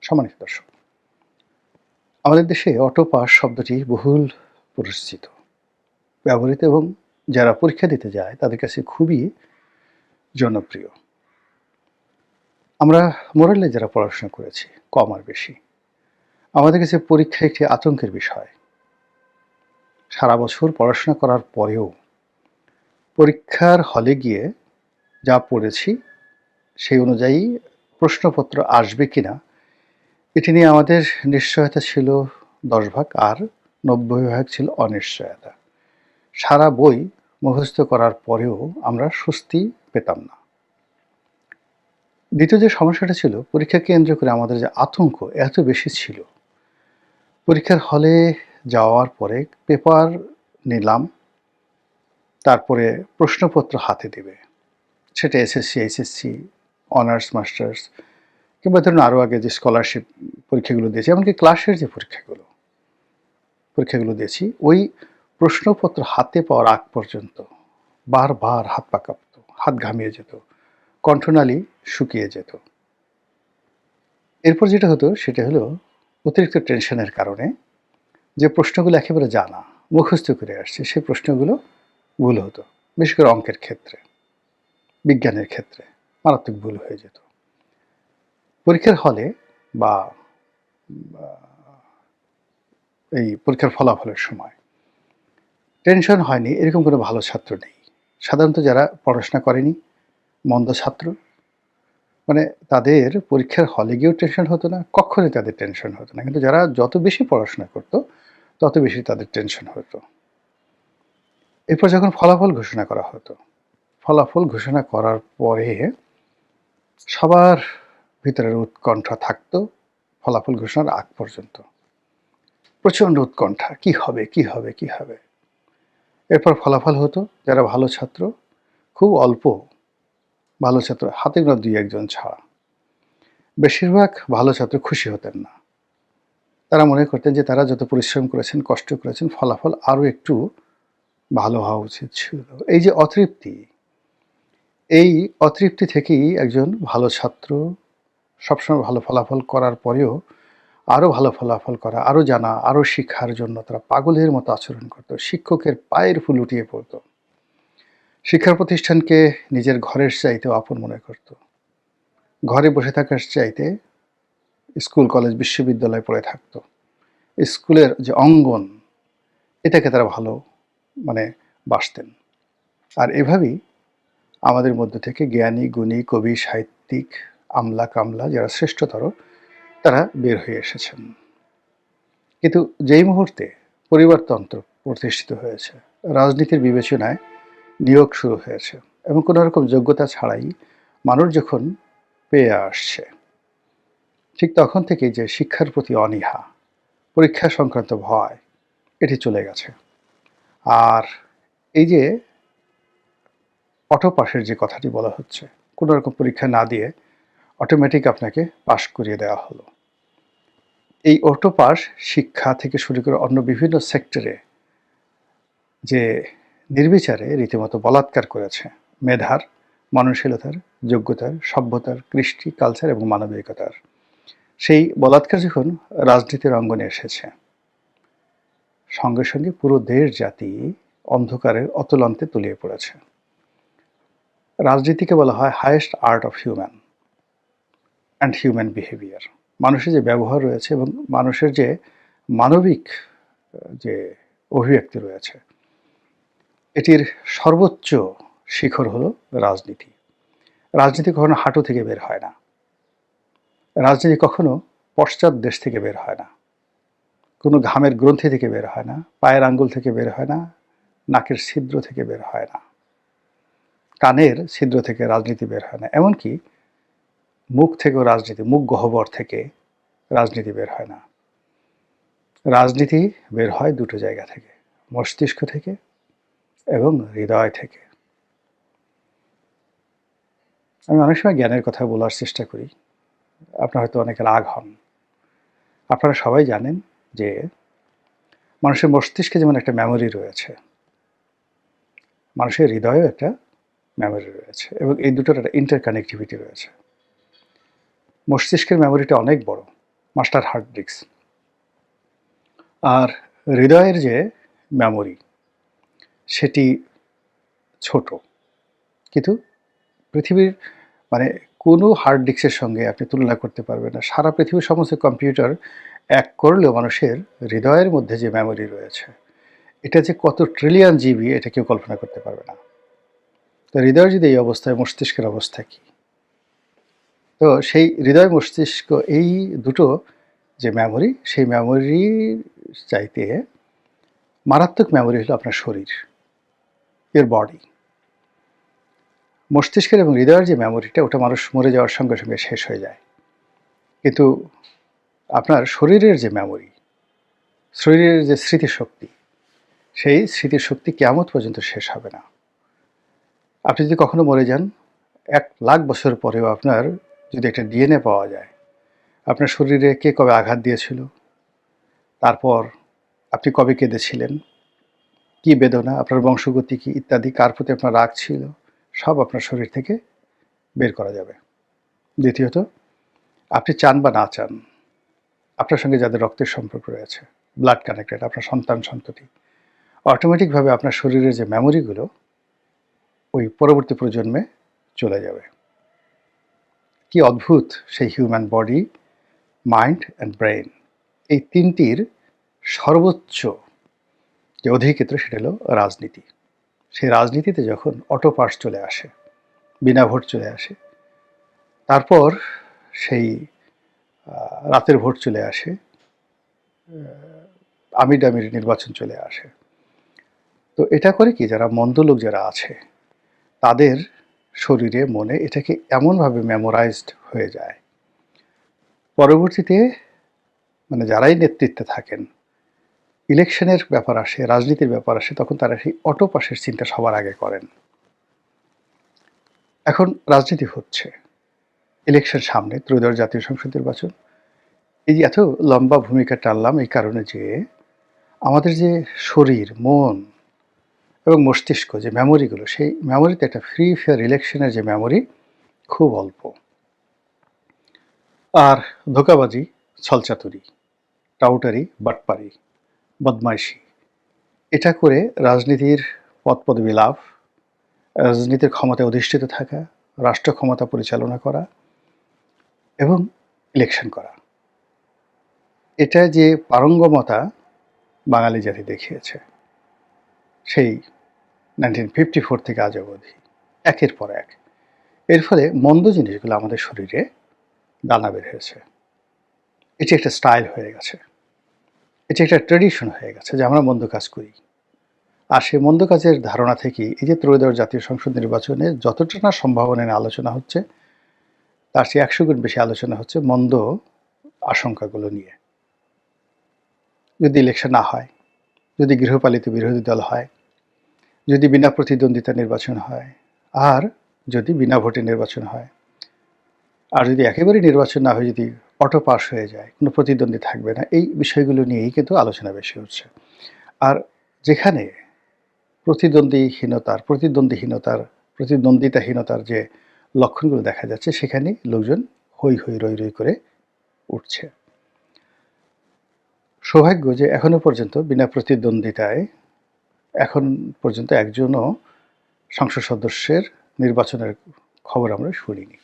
সম্মানিত দর্শক, আমাদের দেশে অটোপাস শব্দটি বহুল পরিচিত, ব্যবহৃত এবং যারা পরীক্ষা দিতে যায় তাদের কাছে খুবই জনপ্রিয়। আমরা মোরালে যারা পড়াশোনা করেছি, কম আর বেশি, আমাদের কাছে পরীক্ষা একটি আতঙ্কের বিষয়। সারা বছর পড়াশোনা করার পরেও পরীক্ষার হলে গিয়ে যা পড়েছি সেই অনুযায়ী প্রশ্নপত্র আসবে কিনা এটি নিয়ে আমাদের নিশ্চয়তা ছিল ১০ ভাগ, আর ৯০ ভাগ ছিল অনিশ্চয়তা। সারা বই মুখস্থ করার পরেও আমরা স্বস্তি পেতাম না। দ্বিতীয় যে সমস্যাটা ছিল, পরীক্ষা কেন্দ্র করে আমাদের যে আতঙ্ক এত বেশি ছিল। পরীক্ষার হলে যাওয়ার পরে পেপার নিলাম, তারপরে প্রশ্নপত্র হাতে দেবে। সেটা এসএসসি, এইচএসসি, অনার্স, মাস্টার্স কিংবা ধরুন আরও আগে যে স্কলারশিপ পরীক্ষাগুলো দিয়েছি, এমনকি ক্লাসের যে পরীক্ষাগুলো দিয়েছি, ওই প্রশ্নপত্র হাতে পাওয়ার আগ পর্যন্ত বারবার হাত পা কাঁপত, হাত ঘামিয়ে যেত, কণ্ঠনালী শুকিয়ে যেত। এরপর যেটা হতো সেটা হলো অতিরিক্ত টেনশনের কারণে যে প্রশ্নগুলো একেবারে জানা, মুখস্থ করে আসছে, সেই প্রশ্নগুলো ভুল হতো। বিশেষ করে অঙ্কের ক্ষেত্রে, বিজ্ঞানের ক্ষেত্রে মারাত্মক ভুল হয়ে যেত। পরীক্ষার হলে বা এই পরীক্ষার ফলাফলের সময় টেনশন হয়নি এরকম কোনো ভালো ছাত্র নেই। সাধারণত যারা পড়াশোনা করেনি, মন্দ ছাত্র, মানে তাদের পরীক্ষার হলে গিয়েও টেনশন হতো না, কক্ষণে তাদের টেনশন হতো না। কিন্তু যারা যত বেশি পড়াশোনা করত তত বেশি তাদের টেনশন হতো। এরপর যখন ফলাফল ঘোষণা করা হতো, ফলাফল ঘোষণা করার পরে সবার ভিতরের উৎকণ্ঠা থাকতো ফলাফল ঘোষণার আগ পর্যন্ত। প্রচণ্ড উৎকণ্ঠা, কি হবে কি হবে কি হবে। এরপর ফলাফল হতো, যারা ভালো ছাত্র, খুব অল্প ভালো ছাত্র, হাতে গোনা ২-১ জন ছাড়া, বেশিরভাগ ভালো ছাত্র খুশি হতেন না। তারা মনে করতেন যে তারা যত পরিশ্রম করেছেন, কষ্ট করেছেন, ফলাফল আরও একটু ভালো হওয়া উচিত ছিল। এই যে অতৃপ্তি, এই অতৃপ্তি থেকেই একজন ভালো ছাত্র সবসময় ভালো ফলাফল করার পরেও আরও ভালো ফলাফল করা, আরও জানা, আরও শিক্ষার জন্য তারা পাগলের মতো আচরণ করত। শিক্ষকের পায়ের ফুল উঠিয়ে পড়ত। শিক্ষা প্রতিষ্ঠানকে নিজের ঘরের চাইতেও আপন মনে করত। ঘরে বসে থাকার চাইতে স্কুল, কলেজ, বিশ্ববিদ্যালয়ে পড়ে থাকত। স্কুলের যে অঙ্গন, এটাকে তারা ভালো মানে বাসতেন। আর এভাবেই আমাদের মধ্য থেকে জ্ঞানী, গুণী, কবি, সাহিত্যিক, আমলা কামলা যারা শ্রেষ্ঠতর, তারা বের হয়ে এসেছেন। কিন্তু যেই মুহূর্তে পরিবারতন্ত্র প্রতিষ্ঠিত হয়েছে, রাজনীতির বিবেচনায় নিয়োগ শুরু হয়েছে এবং কোনো রকম যোগ্যতা ছাড়াই মানুষ যখন পেয়ে আসছে, ঠিক তখন থেকেই যে শিক্ষার প্রতি অনীহা, পরীক্ষা সংক্রান্ত ভয়, এটি চলে গেছে। আর এই যে অটো পাসের যে কথাটি বলা হচ্ছে, কোনো রকম পরীক্ষা না দিয়ে অটোমেটিক আপনাকে পাস করিয়ে দেওয়া হলো। এই অটো পাস শিক্ষা থেকে শুরু করে অন্য বিভিন্ন সেক্টরে যে নির্বিচারে রীতিমতো বলাৎকার করেছে মেধার, মননশীলতার, যোগ্যতার, সভ্যতার, কৃষ্টি, কালচার এবং মানবিকতার, সেই বলাৎকার যখন রাজনীতির অঙ্গনে এসেছে, সঙ্গে সঙ্গে পুরো দেশ জাতি অন্ধকারের অতলান্তে তলিয়ে পড়েছে। রাজনীতিকে বলা হয় highest art of human and human behaviour. মানুষের যে ব্যবহার রয়েছে এবং মানুষের যে মানবিক যে অভিব্যক্তি রয়েছে, এটির সর্বোচ্চ শিখর হলো রাজনীতি। রাজনীতি কখনো হাঁটু থেকে বের হয় না। রাজনীতি কখনো পশ্চাৎ দেশ থেকে বের হয় না। কোনো ঘামের গ্রন্থি থেকে বের হয় না, পায়ের আঙ্গুল থেকে বের হয় না, নাকের ছিদ্র থেকে বের হয় না, কানের ছিদ্র থেকে রাজনীতি বের হয় না। এমনকি মুখ থেকেও রাজনীতি, মুখ গহ্বর থেকে রাজনীতি বের হয় না। রাজনীতি বের হয় দুটো জায়গা থেকে, মস্তিষ্ক থেকে এবং হৃদয় থেকে। আমি অনেক সময় জ্ঞানের কথা বলার চেষ্টা করি, আপনারা হয়তো অনেকে রাগ হন। আপনারা সবাই জানেন যে মানুষের মস্তিষ্কে যেমন একটা মেমোরি রয়েছে, মানুষের হৃদয়েও একটা মেমোরি রয়েছে এবং এই দুটোর একটা ইন্টারকানেক্টিভিটি রয়েছে। মস্তিষ্কের মেমোরিটা অনেক বড়, মাস্টার হার্ড ডিস্ক। আর হৃদয়ের যে মেমোরি সেটি ছোট, কিন্তু পৃথিবীর মানে কোনো হার্ড ডিস্কের সঙ্গে আপনি তুলনা করতে পারবেন না। সারা পৃথিবীর সমস্ত কম্পিউটার এক করলেও মানুষের হৃদয়ের মধ্যে যে মেমোরি রয়েছে, এটা যে কত ট্রিলিয়ন জিবি এটা কেউ কল্পনা করতে পারবে না। তো হৃদয়ের যদি এই অবস্থায়, মস্তিষ্কের অবস্থা কী? তো সেই হৃদয় মস্তিষ্ক এই দুটো যে মেমোরি, সেই মেমোরির চাইতে মারাত্মক মেমোরি হলো আপনার শরীর, এর বডি। মস্তিষ্কের এবং হৃদয়ের যে মেমোরিটা, ওটা মানুষ মরে যাওয়ার সঙ্গে সঙ্গে শেষ হয়ে যায়। কিন্তু আপনার শরীরের যে মেমোরি, শরীরের যে স্মৃতিশক্তি, সেই স্মৃতিশক্তি কিয়ামত পর্যন্ত শেষ হবে না। আপনি যদি কখনো মরে যান, 1,00,000 বছর পরেও আপনার যদি একটা ডিএনএ পাওয়া যায়, আপনার শরীরে কে কবে আঘাত দিয়েছিল, তারপর আপনি কবে কেঁদেছিলেন, কী বেদনা, আপনার বংশগতি কী ইত্যাদি, কার প্রতি আপনার রাগ ছিল, সব আপনার শরীর থেকে বের করা যাবে। দ্বিতীয়ত, আপনি চান বা না চান, আপনার সঙ্গে যাদের রক্তের সম্পর্ক রয়েছে, ব্লাড কানেক্টেড, আপনার সন্তান সন্ততি, অটোমেটিকভাবে আপনার শরীরের যে মেমোরিগুলো ওই পরবর্তী প্রজন্মে চলে যাবে। কি অদ্ভুত সেই human body, mind and brain, এই তিনটির সর্বোচ্চ যে অধিক্ষেত্র সেটা হলো রাজনীতি। সেই রাজনীতিতে যখন অটো পাস চলে আসে, বিনা ভোট চলে আসে, তারপর সেই রাতের ভোট চলে আসে, আমির নির্বাচন চলে আসে। তো এটা করে কি, যারা মন্দ লোক যারা আছে তাদের শরীরে মনে এটাকে এমনভাবে মেমোরাইজড হয়ে যায়, পরবর্তীতে মানে যারাই নেতৃত্বে থাকেন, ইলেকশনের ব্যাপার আসে, রাজনীতির ব্যাপার আসে, তখন তারা সেই অটো পাসের চিন্তা সবার আগে করেন। এখন রাজনীতি হচ্ছে, ইলেকশন সামনে, ত্রয়োদশ জাতীয় সংসদ নির্বাচন। এই যে এত লম্বা ভূমিকা টানলাম এই কারণে যে আমাদের যে শরীর, মন এবং মস্তিষ্ক যে মেমোরিগুলো, সেই মেমোরিতে একটা ফ্রি ফেয়ার ইলেকশনের যে মেমোরি খুব অল্প। আর ধোঁকাবাজি, ছলচাতুরি, টাউটারি, বাটপারি, বদমাইশি, এটা করে রাজনীতির পদপদবি লাভ, রাজনীতির ক্ষমতায় অধিষ্ঠিত থাকা, রাষ্ট্র ক্ষমতা পরিচালনা করা এবং ইলেকশন করা, এটা যে পারঙ্গমতা বাঙালি জাতি দেখিয়েছে সেই 1954 থেকে আজ অবধি, একের পর এক। এর ফলে মন্দ জিনিসগুলো আমাদের শরীরে দানা বের হয়েছে। এটি একটা স্টাইল হয়ে গেছে, এটি একটা ট্রেডিশন হয়ে গেছে যে আমরা মন্দ কাজ করি। আর সেই মন্দ কাজের ধারণা থেকেই এই যে ত্রয়োদশ জাতীয় সংসদ নির্বাচনে যতটা না সম্ভাবনা নিয়ে আলোচনা হচ্ছে, তার চেয়ে 100 গুণ বেশি আলোচনা হচ্ছে মন্দ আশঙ্কাগুলো নিয়ে। যদি ইলেকশন না হয়, যদি গৃহপালিত বিরোধী দল হয়, যদি বিনা প্রতিদ্বন্দ্বিতা নির্বাচন হয়, আর যদি বিনা ভোটে নির্বাচন হয়, আর যদি একেবারে নির্বাচন না হয়ে যদি অটো পাস হয়ে যায়, কোনো প্রতিদ্বন্দ্বী থাকবে না, এই বিষয়গুলো নিয়েই কিন্তু আলোচনা বেশি হচ্ছে। আর যেখানে প্রতিদ্বন্দ্বিতাহীনতার যে লক্ষণগুলো দেখা যাচ্ছে, সেখানে লোকজন হৈ হৈ রই রই করে উঠছে। সৌভাগ্য যে এখনো পর্যন্ত বিনা প্রতিদ্বন্দ্বিতায় এখন পর্যন্ত একজনও সংসদ সদস্যের নির্বাচনের খবর আমরা শুনিনি।